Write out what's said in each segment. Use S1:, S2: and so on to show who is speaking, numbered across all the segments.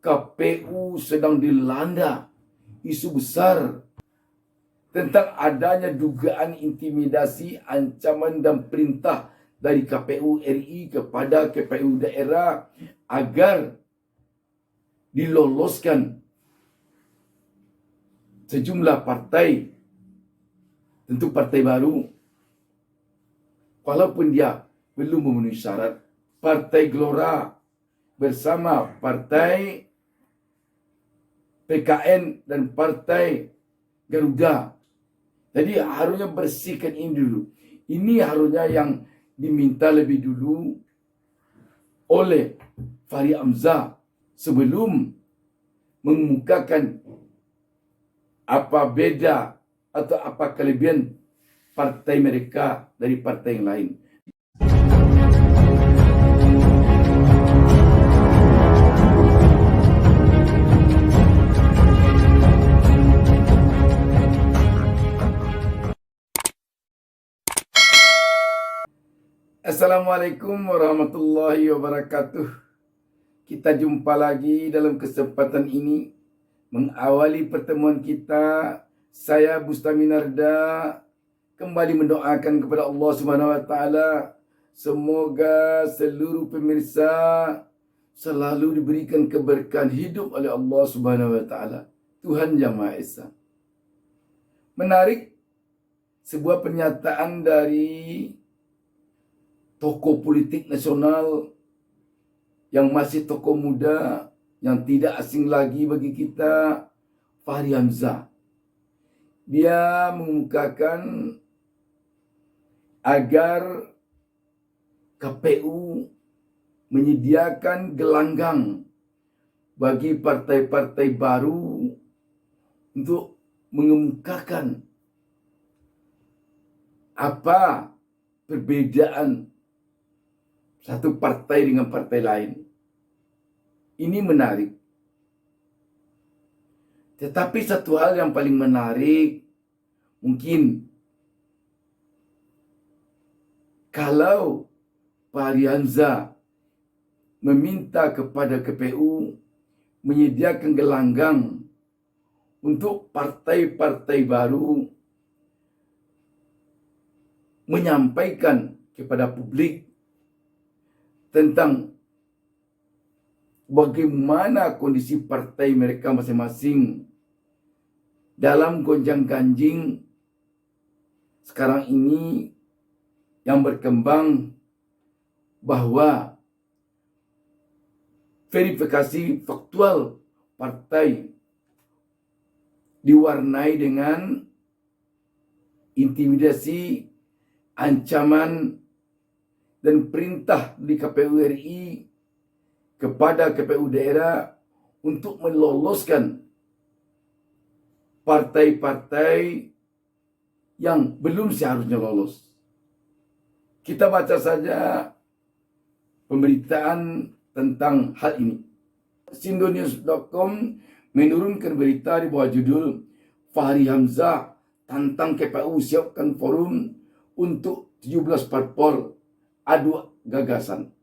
S1: KPU sedang dilanda isu besar tentang adanya dugaan intimidasi, ancaman dan perintah dari KPU RI kepada KPU daerah agar diloloskan sejumlah partai, tentu partai baru, walaupun dia belum memenuhi syarat. Partai Gelora bersama Partai PKN dan Partai Garuda. Jadi harusnya bersihkan ini dulu. Ini harusnya yang diminta lebih dulu oleh Fahri Hamzah sebelum mengemukakan apa beda atau apa kelebihan partai mereka dari partai yang lain. Assalamualaikum warahmatullahi wabarakatuh. Kita jumpa lagi dalam kesempatan ini. Mengawali pertemuan kita, saya Bustami Narda kembali mendoakan kepada Allah Subhanahu wa taala semoga seluruh pemirsa selalu diberikan keberkahan hidup oleh Allah Subhanahu wa taala, Tuhan Yang Maha Esa. Menarik sebuah pernyataan dari tokoh politik nasional yang masih tokoh muda, yang tidak asing lagi bagi kita, Fahri Hamzah. Dia mengemukakan agar KPU menyediakan gelanggang bagi partai-partai baru untuk mengemukakan apa perbedaan satu partai dengan partai lain. Ini menarik. Tetapi satu hal yang paling menarik, mungkin kalau Fahri Hamzah meminta kepada KPU menyediakan gelanggang untuk partai-partai baru menyampaikan kepada publik tentang bagaimana kondisi partai mereka masing-masing dalam gonjang-ganjing sekarang ini yang berkembang, bahwa verifikasi faktual partai diwarnai dengan intimidasi, ancaman dan perintah di KPU RI kepada KPU daerah untuk meloloskan partai-partai yang belum seharusnya lolos. Kita baca saja pemberitaan tentang hal ini. Sindonews.com menurunkan berita di bawah judul Fahri Hamzah tantang KPU siapkan forum untuk 17 parpol adu gagasan.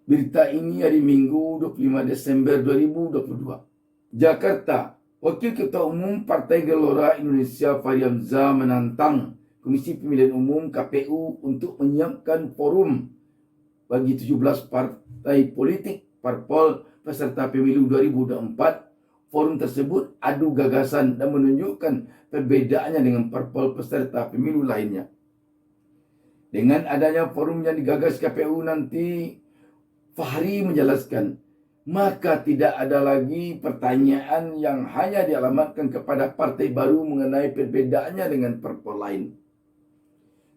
S1: Berita ini hari Minggu 25 Desember 2022. Jakarta, Wakil Ketua Umum Partai Gelora Indonesia Fahri Hamzah menantang Komisi Pemilihan Umum KPU untuk menyiapkan forum bagi 17 partai politik parpol peserta pemilu 2024. Forum tersebut adu gagasan dan menunjukkan perbedaannya dengan parpol peserta pemilu lainnya. Dengan adanya forum yang digagas KPU nanti, Fahri menjelaskan, maka tidak ada lagi pertanyaan yang hanya dialamatkan kepada partai baru mengenai perbedaannya dengan parpol lain.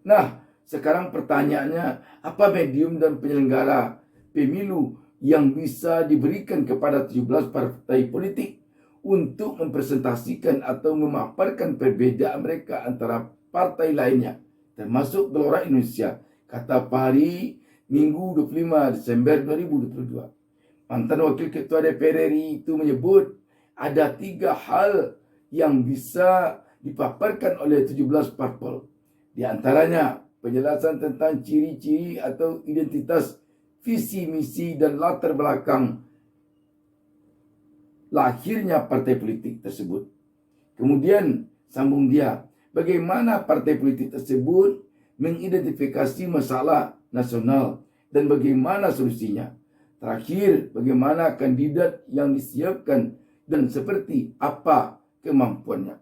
S1: Nah, sekarang pertanyaannya, apa medium dan penyelenggara pemilu yang bisa diberikan kepada 17 partai politik untuk mempresentasikan atau memaparkan perbedaan mereka antara partai lainnya, termasuk Gelora Indonesia, kata Fahri Minggu 25 Desember 2022. Mantan Wakil Ketua DPR RI itu menyebut ada 3 hal yang bisa dipaparkan oleh 17 parpol. Di antaranya penjelasan tentang ciri-ciri atau identitas, visi, misi dan latar belakang lahirnya partai politik tersebut. Kemudian sambung dia, bagaimana partai politik tersebut mengidentifikasi masalah nasional dan bagaimana solusinya. Terakhir, bagaimana kandidat yang disiapkan dan seperti apa kemampuannya.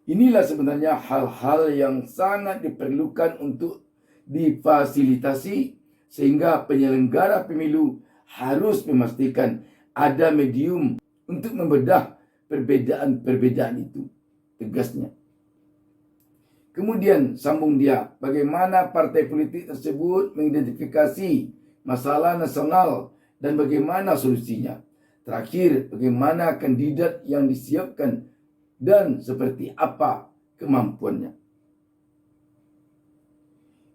S1: Inilah sebenarnya hal-hal yang sangat diperlukan untuk difasilitasi sehingga penyelenggara pemilu harus memastikan ada medium untuk membedah perbedaan-perbedaan itu, tegasnya. Kemudian sambung dia, bagaimana partai politik tersebut mengidentifikasi masalah nasional dan bagaimana solusinya. Terakhir, bagaimana kandidat yang disiapkan dan seperti apa kemampuannya.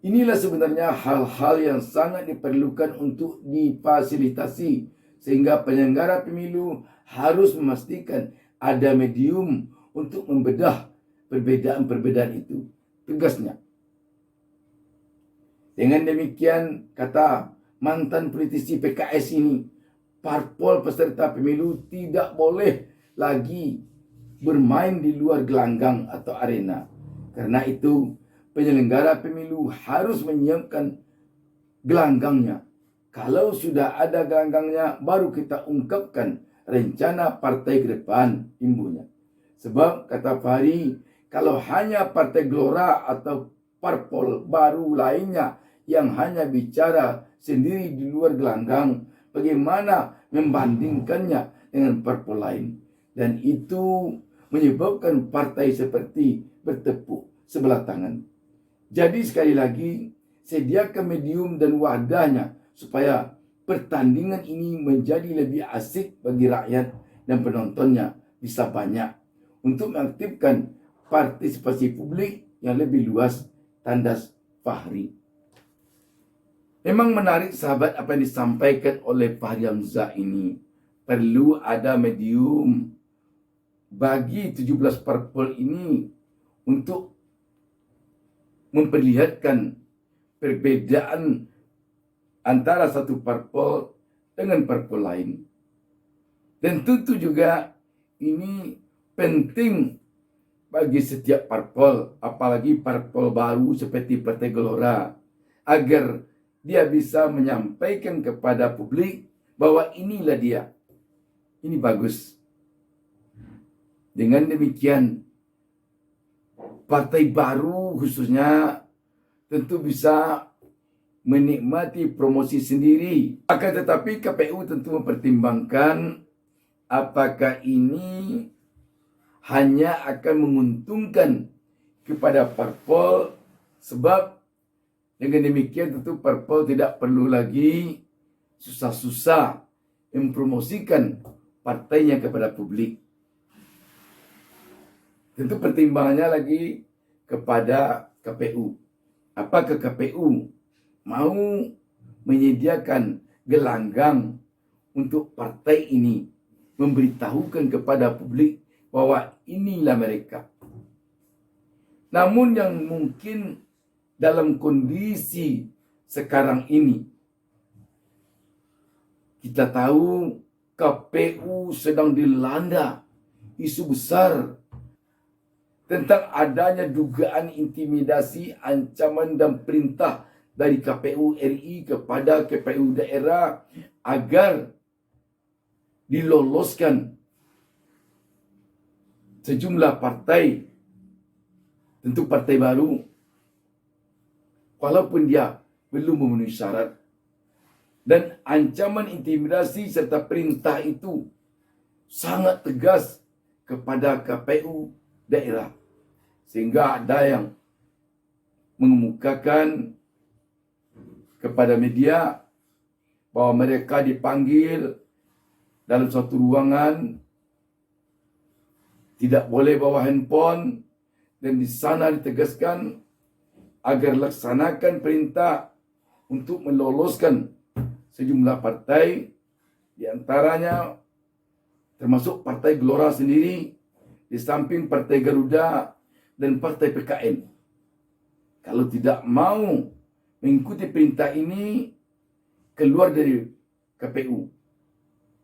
S1: Inilah sebenarnya hal-hal yang sangat diperlukan untuk difasilitasi sehingga penyelenggara pemilu harus memastikan ada medium untuk membedah perbedaan-perbedaan itu, tegasnya. Dengan demikian, kata mantan politisi PKS ini, parpol peserta pemilu tidak boleh lagi bermain di luar gelanggang atau arena. Karena itu, penyelenggara pemilu harus menyiapkan gelanggangnya. Kalau sudah ada gelanggangnya, baru kita ungkapkan rencana partai ke depan, imbuhnya. Sebab, kata Fahri, kalau hanya partai gelora atau parpol baru lainnya yang hanya bicara sendiri di luar gelanggang, bagaimana membandingkannya dengan parpol lain? Dan itu menyebabkan partai seperti bertepuk sebelah tangan. Jadi sekali lagi, sediakan medium dan wadahnya supaya pertandingan ini menjadi lebih asik bagi rakyat dan penontonnya bisa banyak untuk mengaktifkan partisipasi publik yang lebih luas, tandas Fahri. Memang menarik sahabat apa yang disampaikan oleh Fahri Hamzah ini. Perlu ada medium bagi 17 parpol ini untuk memperlihatkan perbedaan antara satu parpol dengan parpol lain. Dan tentu juga ini penting bagi setiap parpol, apalagi parpol baru seperti Partai Gelora, agar dia bisa menyampaikan kepada publik bahwa inilah dia. Ini bagus. Dengan demikian, partai baru khususnya tentu bisa menikmati promosi sendiri. Akan tetapi KPU tentu mempertimbangkan apakah ini hanya akan menguntungkan kepada parpol, sebab dengan demikian tentu parpol tidak perlu lagi susah-susah mempromosikan partainya kepada publik. Tentu pertimbangannya lagi kepada KPU. Apakah KPU mau menyediakan gelanggang untuk partai ini, memberitahukan kepada publik bahwa inilah mereka. Namun yang mungkin dalam kondisi sekarang ini, kita tahu KPU sedang dilanda isu besar tentang adanya dugaan intimidasi, ancaman dan perintah dari KPU RI kepada KPU daerah agar diloloskan sejumlah partai, tentu partai baru, walaupun dia belum memenuhi syarat. Dan ancaman intimidasi serta perintah itu sangat tegas kepada KPU daerah. Sehingga ada yang mengemukakan kepada media bahwa mereka dipanggil dalam suatu ruangan, tidak boleh bawa handphone, dan di sana ditegaskan agar laksanakan perintah untuk meloloskan sejumlah partai, di antaranya termasuk Partai Gelora sendiri, di samping Partai Garuda dan Partai PKN. Kalau tidak mau mengikuti perintah ini, keluar dari KPU.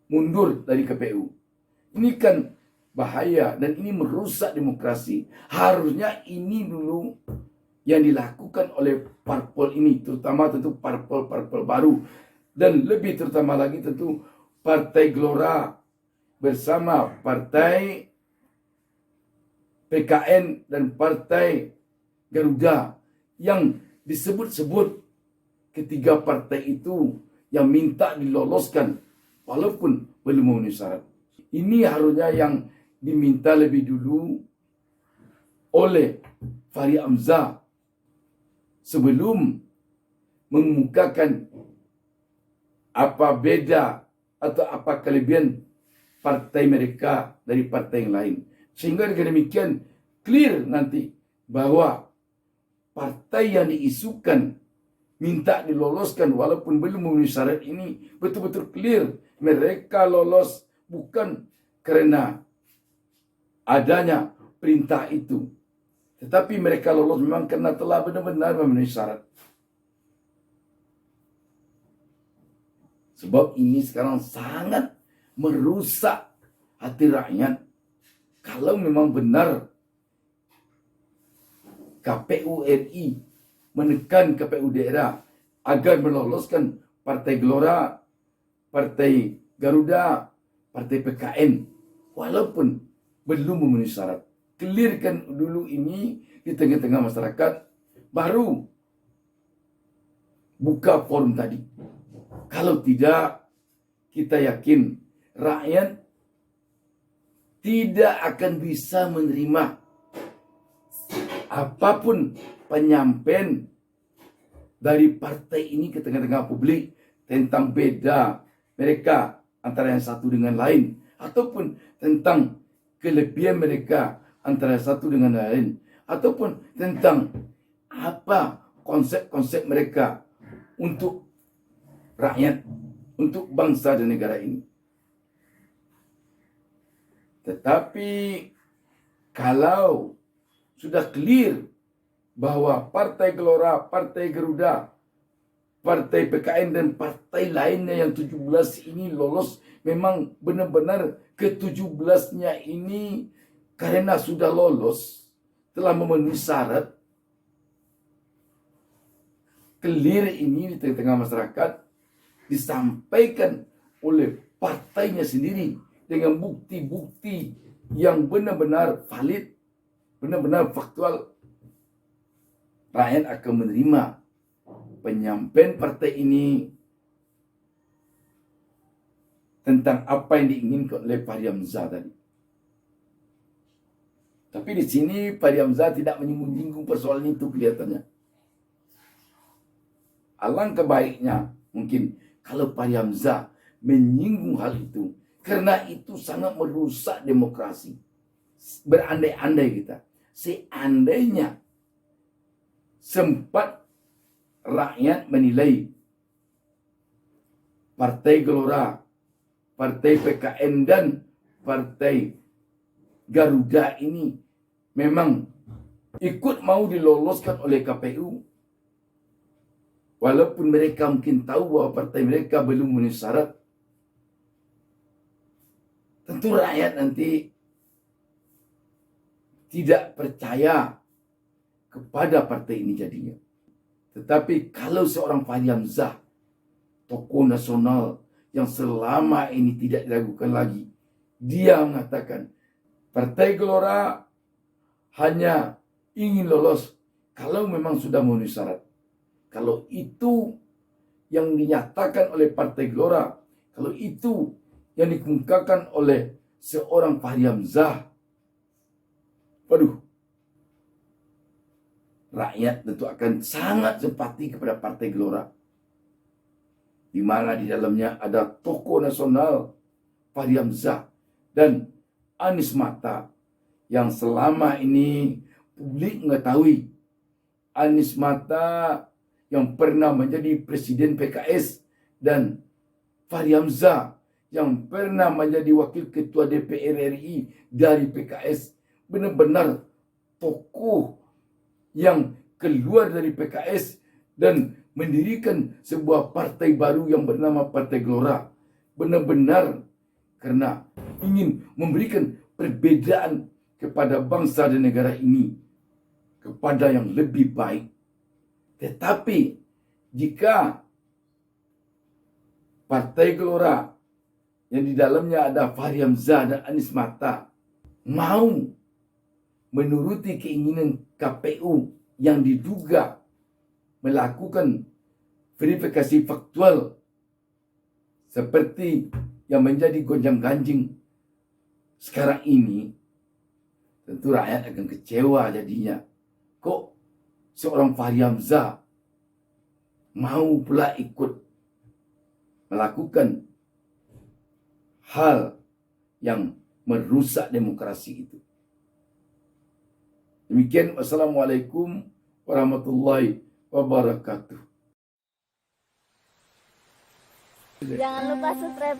S1: mundur dari KPU. Ini kan bahaya dan ini merusak demokrasi. Harusnya ini dulu yang dilakukan oleh parpol ini, terutama tentu parpol-parpol baru, dan lebih terutama lagi tentu Partai Gelora bersama Partai PKN dan Partai Garuda yang disebut-sebut ketiga partai itu yang minta diloloskan walaupun belum memenuhi syarat. Ini harusnya yang diminta lebih dulu oleh Fahri Hamzah sebelum mengemukakan apa beda atau apa kelebihan partai mereka dari partai yang lain. Sehingga dengan demikian clear nanti bahwa partai yang diisukan minta diloloskan walaupun belum memenuhi syarat ini betul-betul clear. Mereka lolos bukan karena adanya perintah itu, tetapi mereka lolos memang karena telah benar-benar memenuhi syarat. Sebab ini sekarang sangat merusak hati rakyat. Kalau memang benar KPU RI menekan KPU daerah agar meloloskan Partai Gelora, Partai Garuda, Partai PKN, walaupun belum memenuhi syarat. Clearkan dulu ini di tengah-tengah masyarakat, baru buka forum tadi. Kalau tidak, kita yakin rakyat tidak akan bisa menerima apapun penyampaian dari partai ini ke tengah-tengah publik tentang beda mereka antara yang satu dengan lain, ataupun tentang kelebihan mereka antara satu dengan lain, ataupun tentang apa konsep-konsep mereka untuk rakyat, untuk bangsa dan negara ini. Tetapi kalau sudah clear bahwa Partai Gelora, Partai Garuda, Partai PKN dan partai lainnya yang 17 ini lolos, memang benar-benar ke-17-nya ini karena sudah lolos, telah memenuhi syarat, clear ini di tengah-tengah masyarakat, disampaikan oleh partainya sendiri dengan bukti-bukti yang benar-benar valid, benar-benar faktual, rakyat akan menerima penyampaian partai ini tentang apa yang diinginkan oleh Fahri Hamzah tadi. Tapi di sini Fahri Hamzah tidak menyinggung persoalan itu kelihatannya. Alangkah baiknya mungkin kalau Fahri Hamzah menyinggung hal itu, karena itu sangat merusak demokrasi. Berandai-andai kita, seandainya sempat rakyat menilai Partai Gelora, Partai PKN dan Partai Garuda ini memang ikut mau diloloskan oleh KPU, walaupun mereka mungkin tahu bahwa partai mereka belum memenuhi syarat, tentu rakyat nanti tidak percaya kepada partai ini jadinya. Tetapi kalau seorang Fahri Hamzah, tokoh nasional yang selama ini tidak diragukan lagi, dia mengatakan Partai Gelora hanya ingin lolos kalau memang sudah memenuhi syarat. Kalau itu yang dinyatakan oleh Partai Gelora, kalau itu yang dikemukakan oleh seorang Fahri Hamzah, waduh, rakyat tentu akan sangat simpati kepada Partai Gelora, di mana di dalamnya ada tokoh nasional Fahri Hamzah dan Anies Mata, yang selama ini publik mengetahui Anies Mata yang pernah menjadi presiden PKS dan Fahri Hamzah yang pernah menjadi wakil ketua DPR RI dari PKS, benar-benar tokoh yang keluar dari PKS dan mendirikan sebuah partai baru yang bernama Partai Gelora. Benar-benar karena ingin memberikan perbedaan kepada bangsa dan negara ini kepada yang lebih baik. Tetapi jika Partai Gelora yang di dalamnya ada Fahri Hamzah dan Anies Mata mau menuruti keinginan KPU yang diduga melakukan verifikasi faktual seperti yang menjadi gonjang-ganjing sekarang ini, tentu rakyat akan kecewa jadinya. Kok seorang Fahri Hamzah mau pula ikut melakukan hal yang merusak demokrasi itu. Demikian, wassalamualaikum warahmatullahi wabarakatuh.
S2: Jangan lupa subscribe.